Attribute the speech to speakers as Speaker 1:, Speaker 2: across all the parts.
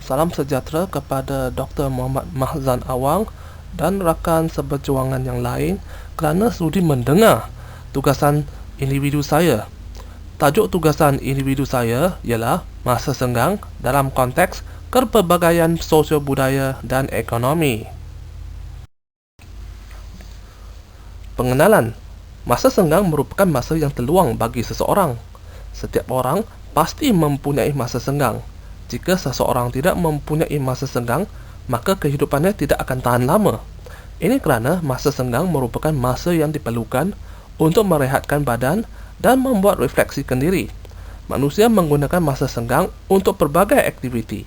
Speaker 1: Salam sejahtera kepada Dr. Muhammad Mahzan Awang dan rakan seberjuangan yang lain kerana sudi mendengar tugasan individu saya. Tajuk tugasan individu saya ialah masa senggang dalam konteks kepelbagaian sosio budaya dan ekonomi. Pengenalan. Masa senggang merupakan masa yang terluang bagi seseorang. Setiap orang pasti mempunyai masa senggang. Jika seseorang tidak mempunyai masa senggang, maka kehidupannya tidak akan tahan lama. Ini kerana masa senggang merupakan masa yang diperlukan untuk merehatkan badan dan membuat refleksikan diri. Manusia menggunakan masa senggang untuk pelbagai aktiviti,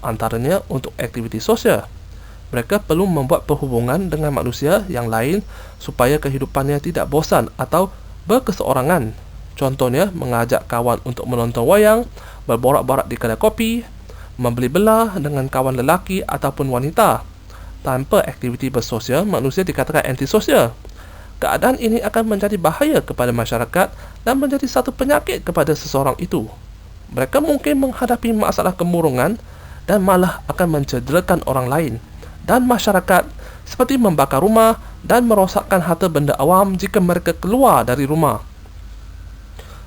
Speaker 1: antaranya untuk aktiviti sosial. Mereka perlu membuat perhubungan dengan manusia yang lain supaya kehidupannya tidak bosan atau berkeseorangan. Contohnya, mengajak kawan untuk menonton wayang, berborak-borak di kedai kopi, membeli belah dengan kawan lelaki ataupun wanita. Tanpa aktiviti bersosial, manusia dikatakan antisosial. Keadaan ini akan menjadi bahaya kepada masyarakat dan menjadi satu penyakit kepada seseorang itu. Mereka mungkin menghadapi masalah kemurungan dan malah akan mencederakan orang lain dan masyarakat, seperti membakar rumah dan merosakkan harta benda awam jika mereka keluar dari rumah.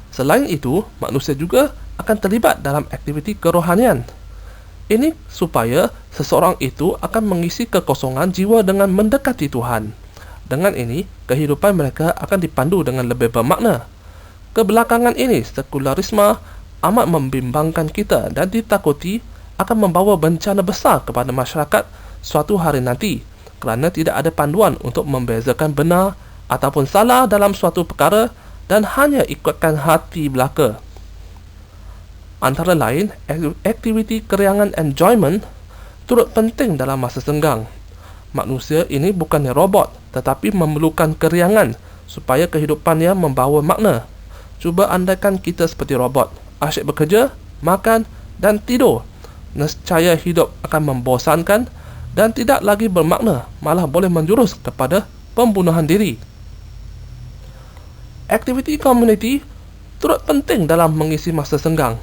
Speaker 1: Selain itu, manusia juga akan terlibat dalam aktiviti kerohanian. Ini supaya seseorang itu akan mengisi kekosongan jiwa dengan mendekati Tuhan. Dengan ini, kehidupan mereka akan dipandu dengan lebih bermakna. Kebelakangan ini, sekularisme amat membimbangkan kita dan ditakuti akan membawa bencana besar kepada masyarakat suatu hari nanti, kerana tidak ada panduan untuk membezakan benar ataupun salah dalam suatu perkara dan hanya ikutkan hati belaka. Antara lain, aktiviti keriangan enjoyment turut penting dalam masa senggang. Manusia ini bukannya robot, tetapi memerlukan keriangan supaya kehidupannya membawa makna. Cuba andaikan kita seperti robot, asyik bekerja, makan dan tidur. Nescaya hidup akan membosankan dan tidak lagi bermakna, malah boleh menjurus kepada pembunuhan diri. Aktiviti komuniti turut penting dalam mengisi masa senggang.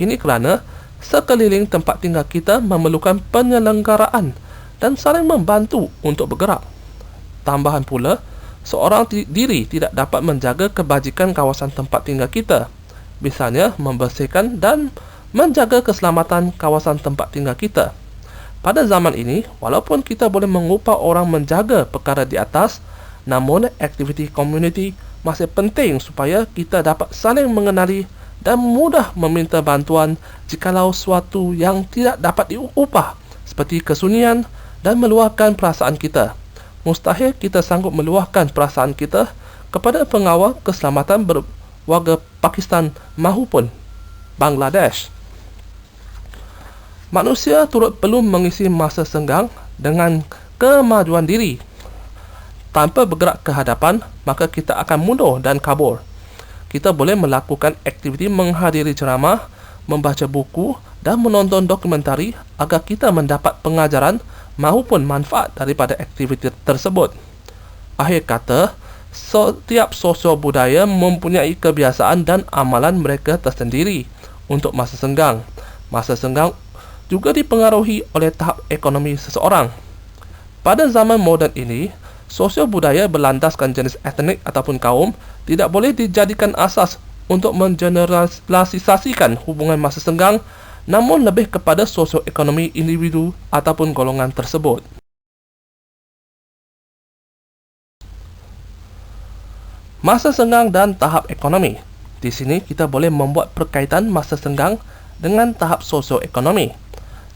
Speaker 1: Ini kerana sekeliling tempat tinggal kita memerlukan penyelenggaraan dan saling membantu untuk bergerak. Tambahan pula, seorang diri tidak dapat menjaga kebajikan kawasan tempat tinggal kita. Misalnya, membersihkan dan menjaga keselamatan kawasan tempat tinggal kita. Pada zaman ini, walaupun kita boleh mengupah orang menjaga perkara di atas, namun aktiviti komuniti masih penting supaya kita dapat saling mengenali dan mudah meminta bantuan jikalau suatu yang tidak dapat diupah, seperti kesunyian dan meluahkan perasaan kita. Mustahil kita sanggup meluahkan perasaan kita kepada pengawal keselamatan berwarga Pakistan maupun Bangladesh. Manusia turut perlu mengisi masa senggang dengan kemajuan diri. Tanpa bergerak ke hadapan, maka kita akan mundur dan kabur. Kita boleh melakukan aktiviti menghadiri ceramah, membaca buku dan menonton dokumentari agar kita mendapat pengajaran maupun manfaat daripada aktiviti tersebut. Akhir kata, setiap sosio budaya mempunyai kebiasaan dan amalan mereka tersendiri untuk masa senggang. Masa senggang juga dipengaruhi oleh tahap ekonomi seseorang. Pada zaman moden ini, sosial budaya berlandaskan jenis etnik ataupun kaum tidak boleh dijadikan asas untuk mengeneralisasikan hubungan masa senggang, namun lebih kepada sosioekonomi individu ataupun golongan tersebut. Masa senggang dan tahap ekonomi. Di sini kita boleh membuat perkaitan masa senggang dengan tahap sosioekonomi.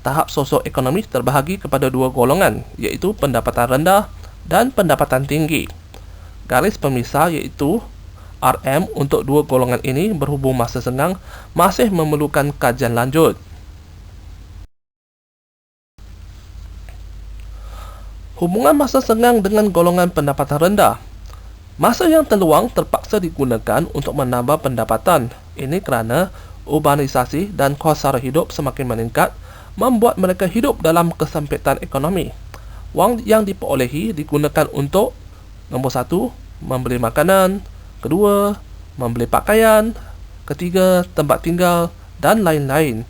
Speaker 1: Tahap sosioekonomi terbahagi kepada dua golongan, iaitu pendapatan rendah dan pendapatan tinggi. Garis pemisah iaitu RM untuk dua golongan ini berhubung masa senggang masih memerlukan kajian lanjut. Hubungan masa senggang dengan golongan pendapatan rendah. Masa yang terluang terpaksa digunakan untuk menambah pendapatan. Ini kerana urbanisasi dan kos sara hidup semakin meningkat, membuat mereka hidup dalam kesempitan ekonomi. Wang yang diperolehi digunakan untuk nombor 1, membeli makanan, kedua, membeli pakaian, ketiga, tempat tinggal dan lain-lain.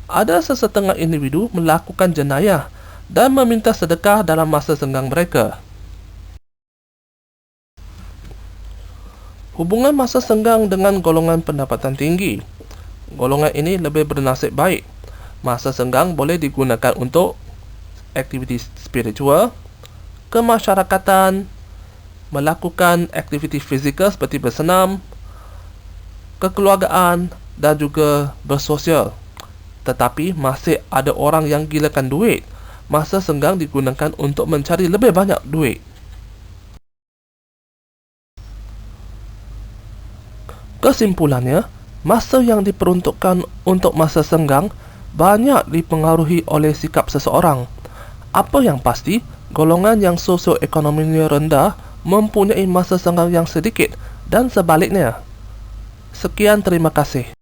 Speaker 1: Ada sesetengah individu melakukan jenayah dan meminta sedekah dalam masa senggang mereka. Hubungan masa senggang dengan golongan pendapatan tinggi. Golongan ini lebih bernasib baik. Masa senggang boleh digunakan untuk aktiviti spiritual, kemasyarakatan, melakukan aktiviti fizikal seperti bersenam, kekeluargaan dan juga bersosial. Tetapi masih ada orang yang gilakan duit. Masa senggang digunakan untuk mencari lebih banyak duit. Kesimpulannya, masa yang diperuntukkan untuk masa senggang banyak dipengaruhi oleh sikap seseorang. Apa yang pasti, golongan yang sosioekonominya rendah mempunyai masa senggang yang sedikit dan sebaliknya. Sekian, terima kasih.